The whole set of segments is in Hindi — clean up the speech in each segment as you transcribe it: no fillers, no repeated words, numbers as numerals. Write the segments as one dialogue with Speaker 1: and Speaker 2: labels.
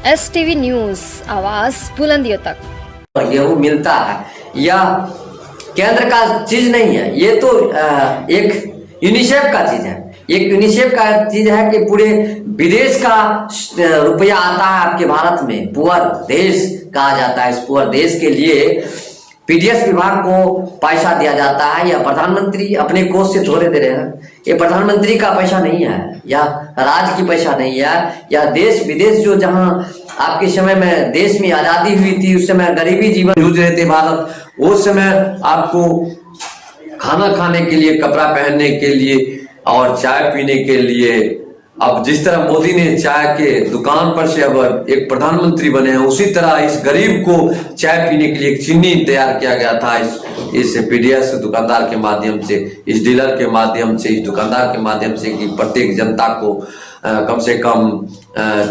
Speaker 1: STV न्यूज, आवाज बुलंदियों तक।
Speaker 2: गेहूं मिलता है, यह केंद्र का चीज नहीं है, ये तो एक यूनिसेफ का चीज है। एक यूनिसेफ का चीज है कि पूरे विदेश का रुपया आता है आपके भारत में। पुअर देश कहा जाता है। इस पुअर देश के लिए पीडीएस विभाग को पैसा दिया जाता है। यह प्रधानमंत्री अपने कोष से थोड़े दे रहे हैं। ये प्रधानमंत्री का पैसा नहीं है, यह राज्य की पैसा नहीं है। यह देश विदेश जो जहां आपके समय में देश में आजादी हुई थी, उस समय गरीबी जीवन जूझ रहे थे भारत, उस समय आपको खाना खाने के लिए, कपड़ा पहनने के लिए और चाय पीने के लिए, अब जिस तरह मोदी ने चाय के दुकान पर से अब एक प्रधानमंत्री बने हैं, उसी तरह इस गरीब को चाय पीने के लिए एक चीनी तैयार किया गया था इस पीडीएस दुकानदार के माध्यम से, इस डीलर के माध्यम से, इस दुकानदार के माध्यम से, कि प्रत्येक जनता को कम से कम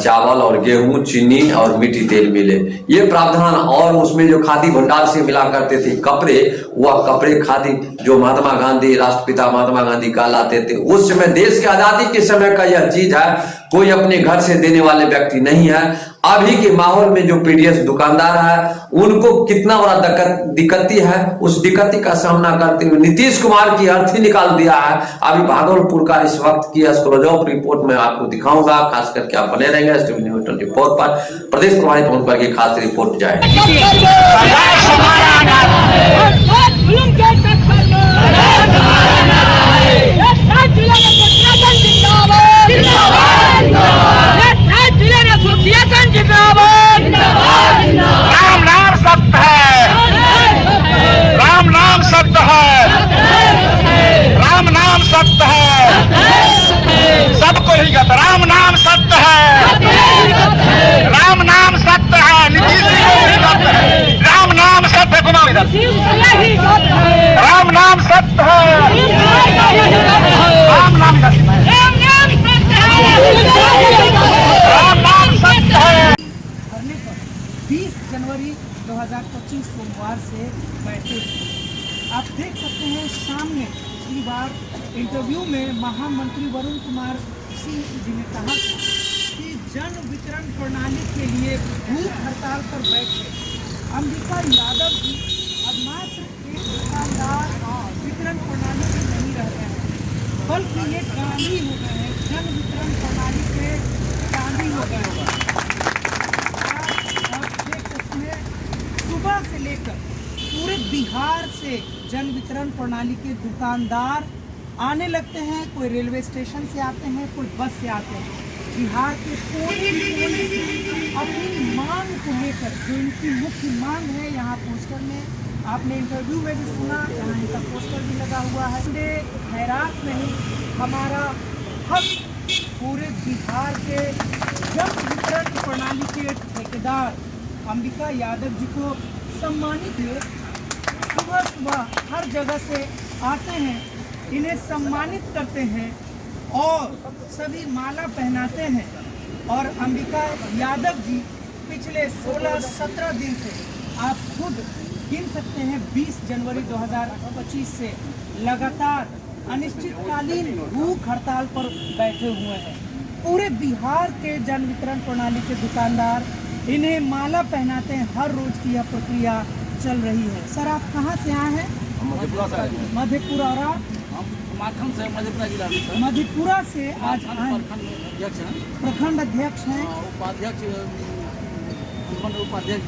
Speaker 2: चावल और गेहूं, चीनी और मीठी तेल मिले। ये प्रावधान, और उसमें जो खादी भंडार से मिला करते थे कपड़े, वह कपड़े खादी जो महात्मा गांधी, राष्ट्रपिता महात्मा गांधी कहलाते थे, उस समय देश की आजादी के समय का यह चीज है। कोई अपने घर से देने वाले व्यक्ति नहीं है। अभी के माहौल में जो पीडीएस दुकानदार है, उनको कितना बड़ा दिक्कती है, उस दिक्कती का सामना करते हुए नीतीश कुमार की अर्थी निकाल दिया है। अभी भागलपुर का इस वक्त की एक्सक्लूसिव रिपोर्ट में आपको दिखाऊंगा, खास करके आप बने रहेंगे STV न्यूज 24 पर। प्रदेश प्रभारी पहुंच पर की खास रिपोर्ट जाए।
Speaker 3: राम नाम सत्य है, राम नाम सत्य है, राम नाम सत्य है, सबको ही कहता राम नाम सत्य है, राम नाम सत्य है, नीतीश जी को भी सत्य है, राम नाम सत्य है। घुमाओ इधर, राम नाम सत्य है, राम नाम सत्य है, राम नाम सत्य है।
Speaker 4: 20 जनवरी 2025 सोमवार से बैठे। आप देख सकते हैं सामने पिछली बार इंटरव्यू में महामंत्री वरुण कुमार सिंह जी ने कहा कि जन वितरण प्रणाली के लिए भूख हड़ताल पर बैठे अंबिका यादव जी अब मात्र एक दुकानदार वितरण प्रणाली में नहीं रह गए हैं, बल्कि ये गांधी हो गए हैं, जन वितरण प्रणाली के गांधी हो गए हैं। सुबह से लेकर पूरे बिहार से जन वितरण प्रणाली के दुकानदार आने लगते हैं। कोई रेलवे स्टेशन से आते हैं, कोई बस से आते हैं। बिहार के कोने कोने से अपनी मांग को लेकर, जो इनकी मुख्य मांग है, यहाँ पोस्टर में आपने इंटरव्यू में भी सुना, यहाँ इनका पोस्टर भी लगा हुआ है। खैरात नहीं, हमारा हक। पूरे बिहार के जन वितरण प्रणाली के ठेकेदार अंबिका यादव जी को सम्मानित हुए। सुबह सुबह हर जगह से आते हैं, इन्हें सम्मानित करते हैं और सभी माला पहनाते हैं। और अंबिका यादव जी पिछले 16-17 दिन से, आप खुद गिन सकते हैं, 20 जनवरी 2025 से लगातार अनिश्चितकालीन भूख हड़ताल पर बैठे हुए हैं। पूरे बिहार के जन वितरण प्रणाली के दुकानदार इन्हें माला पहनाते हैं। हर रोज की यह प्रक्रिया चल रही है। सर, आप कहाँ से आए हैं?
Speaker 5: मधेपुरा से।
Speaker 4: मधेपुरा। और आप?
Speaker 5: कुमारखंड से, मधेपुरा जिला में।
Speaker 4: मधेपुरा से आज आए। प्रखंड अध्यक्ष हैं,
Speaker 5: उपाध्यक्ष, उपाध्यक्ष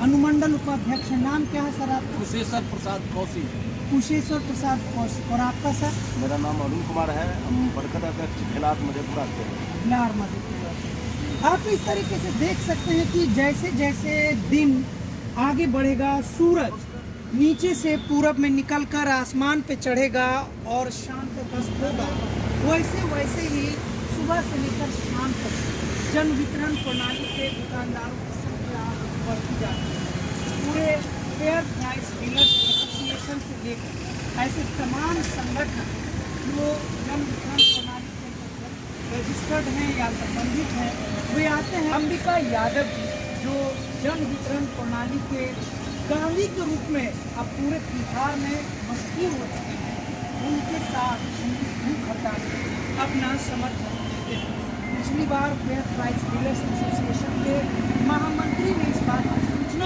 Speaker 4: अनुमंडल उपाध्यक्ष हैं। नाम क्या है सर आपका?
Speaker 5: कुशेश्वर प्रसाद कौशिक।
Speaker 4: कुशेश्वर प्रसाद कौशिक। और आपका सर?
Speaker 6: मेरा नाम अरुण कुमार है, हम प्रखंड अध्यक्ष खिलाफ मधेपुरा से।
Speaker 4: बिलार मधेपुरा। आप इस तरीके से देख सकते हैं कि जैसे जैसे दिन आगे बढ़ेगा, सूरज नीचे से पूरब में निकलकर आसमान पे चढ़ेगा और शाम तक अस्त होगा, वैसे वैसे ही सुबह से लेकर शाम तक जन वितरण प्रणाली के दुकानदारों की संख्या बढ़ती जाती है। पूरे फेयर प्राइस डीलर्स एसोसिएशन से लेकर ऐसे तमाम संगठन जो जन वितरण प्रणाली रजिस्टर्ड हैं या संबंधित हैं, वे आते हैं। अंबिका यादव जी, जो जन वितरण प्रणाली के गांधी के रूप में अब पूरे बिहार में मशहूर हो चुके हैं, उनके साथ उनकी भूख हड़ताल अपना समर्थन देते हैं। पिछली बार फेयर प्राइस डीलर्स एसोसिएशन के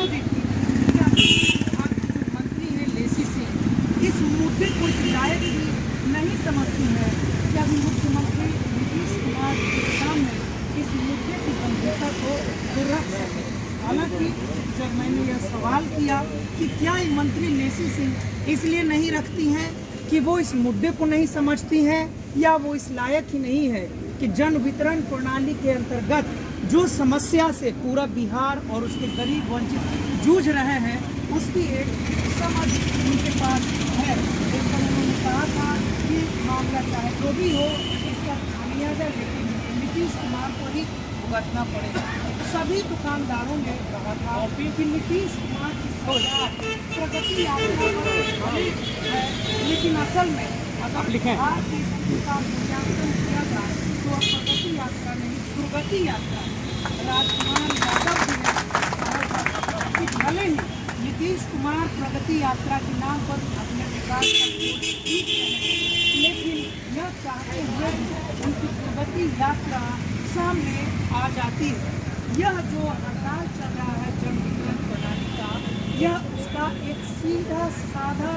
Speaker 4: दी थी कि विभाग के जो मंत्री हैं लेसी सिंह इस मुद्दे को इस लायक भी नहीं समझती है कि अभी मुख्यमंत्री नीतीश कुमार के सामने इस मुद्दे की गंभीरता को रख सके। हालांकि जब मैंने यह सवाल किया कि क्या ये मंत्री लेसी सिंह इसलिए नहीं रखती हैं कि वो इस मुद्दे को नहीं समझती हैं या वो इस लायक ही नहीं है कि जन वितरण प्रणाली के अंतर्गत जो समस्या से पूरा बिहार और उसके गरीब वंचित जूझ रहे हैं उसकी एक समझ उनके पास है। एक बार उन्होंने कहा था कि मामला चाहे जो भी हो इसका खामियाजा लेकिन नीतीश कुमार को ही भुगतना पड़ेगा। सभी दुकानदारों ने कहा था कि नीतीश कुमार की सरकार प्रगति यात्रा पर है, लेकिन असल में अगर बिहार की स्थिति का मूल्यांकन किया जाए तो प्रगति यात्रा नहीं दुर्गति यात्रा। राजकुमार यादव जी ने कहा कि भले ही नीतीश कुमार प्रगति यात्रा के नाम पर अपने विकास का जीत रहे हैं, लेकिन यह चाहते हुए उनकी प्रगति यात्रा सामने आ जाती है। यह जो हड़ताल चल रहा है जन वितरण प्रणाली का, यह उसका एक सीधा साधा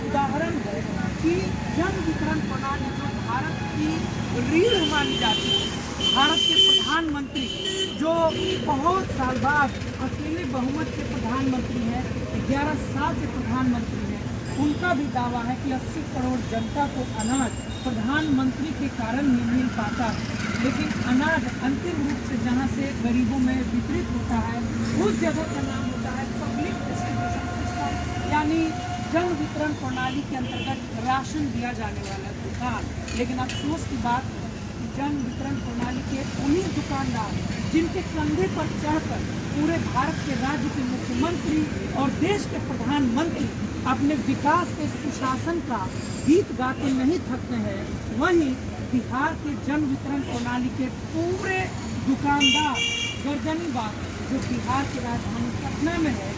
Speaker 4: उदाहरण है कि जन वितरण प्रणाली जो भारत की रीढ़ मानी जाती है, भारत के प्रधानमंत्री जो बहुत साल बाद अकेले बहुमत से प्रधानमंत्री हैं, 11 साल से प्रधानमंत्री हैं, उनका भी दावा है कि 80 करोड़ जनता को अनाज प्रधानमंत्री के कारण ही मिल पाता है। लेकिन अनाज अंतिम रूप से जहां से गरीबों में वितरित होता है उस जगह का नाम होता है पब्लिक डिस्ट्रीब्यूशन सिस्टम, यानी जन वितरण प्रणाली के अंतर्गत राशन दिया जाने वाला दुकान। लेकिन अफसोस की बात है कि जन वितरण प्रणाली के उन्हीं दुकानदार जिनके कंधे पर चढ़कर पूरे भारत के राज्य के मुख्यमंत्री और देश के प्रधानमंत्री अपने विकास के सुशासन का गीत गाते नहीं थकते हैं, वहीं बिहार के जन वितरण प्रणाली के पूरे दुकानदार गर्दनीबाग जो बिहार की राजधानी पटना में है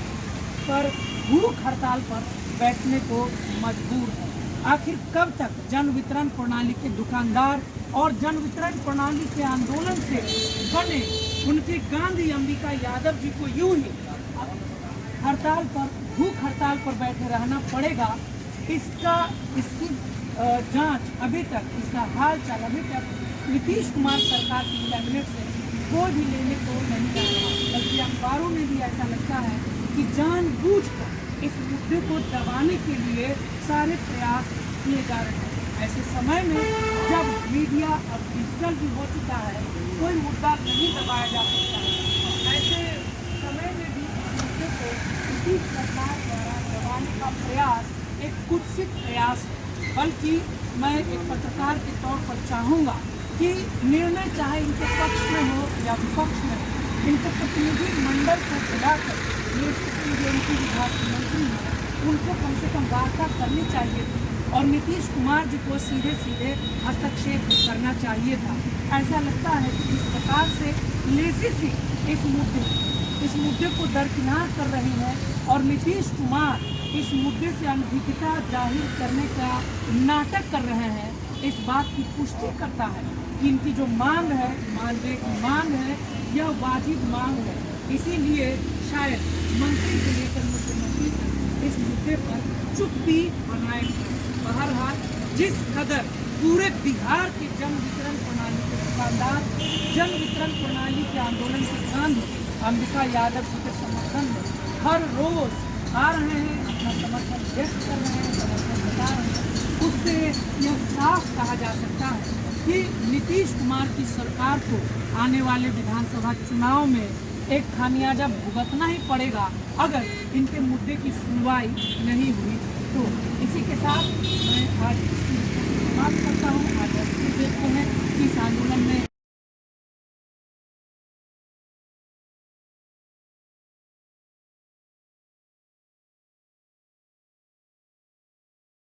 Speaker 4: पर भूख हड़ताल पर बैठने को मजबूर है। आखिर कब तक जन वितरण प्रणाली के दुकानदार और जन वितरण प्रणाली के आंदोलन से बने उनके गांधी अंबिका यादव जी को यूं ही हड़ताल पर भूख हड़ताल पर बैठे रहना पड़ेगा? इसकी जांच अभी तक, इसका हाल चाल अभी तक नीतीश कुमार सरकार की कैबिनेट से कोई भी लेने को नहीं जा रहा, बल्कि अखबारों में भी ऐसा लगता है कि जानबूझकर इस मुद्दे को दबाने के लिए सारे प्रयास किए जा रहे हैं। ऐसे समय में जब मीडिया अब डिजिटल भी हो चुका है, कोई मुद्दा नहीं दबाया जा सकता है, ऐसे समय में भी इस मुद्दे को नीतीश सरकार द्वारा दबाने का प्रयास एक कुत्सित प्रयास है। बल्कि मैं एक पत्रकार के तौर पर चाहूँगा कि निर्णय चाहे इनके पक्ष में हो या विपक्ष में हो, इनके प्रतिनिधि मंडल को बुलाकर उनकी विभाग के मंत्री हैं उनको कम से कम वार्ता करनी चाहिए थी और नीतीश कुमार जी को सीधे सीधे हस्तक्षेप करना चाहिए था। ऐसा लगता है कि इस प्रकार से लेसी सिंह इस मुद्दे को दरकिनार कर रही है और नीतीश कुमार इस मुद्दे से अनभिज्ञता जाहिर करने का नाटक कर रहे हैं। इस बात की पुष्टि करता है कि इनकी जो मांग है, मानदेय की मांग है, यह वाजिब मांग है। इसीलिए शायद मंत्री से लेकर मुख्यमंत्री तक इस मुद्दे पर चुप्पी बनाए। बहरहाल जिस कदर पूरे बिहार के जन वितरण प्रणाली के दुकानदार जन वितरण प्रणाली के आंदोलन के गांधी अंबिका यादव जी के समर्थन में हर रोज आ रहे हैं, अपना समर्थन व्यक्त कर रहे हैं, समर्थन बता रहे हैं, उससे यह साफ कहा जा सकता है कि नीतीश कुमार की सरकार को आने वाले विधानसभा चुनाव में एक खामियाजा भुगतना ही पड़ेगा अगर इनके मुद्दे की सुनवाई नहीं हुई। तो इसी के साथ मैं आज इसकी बात करता हूँ। आज देखते हैं कि इस आंदोलन में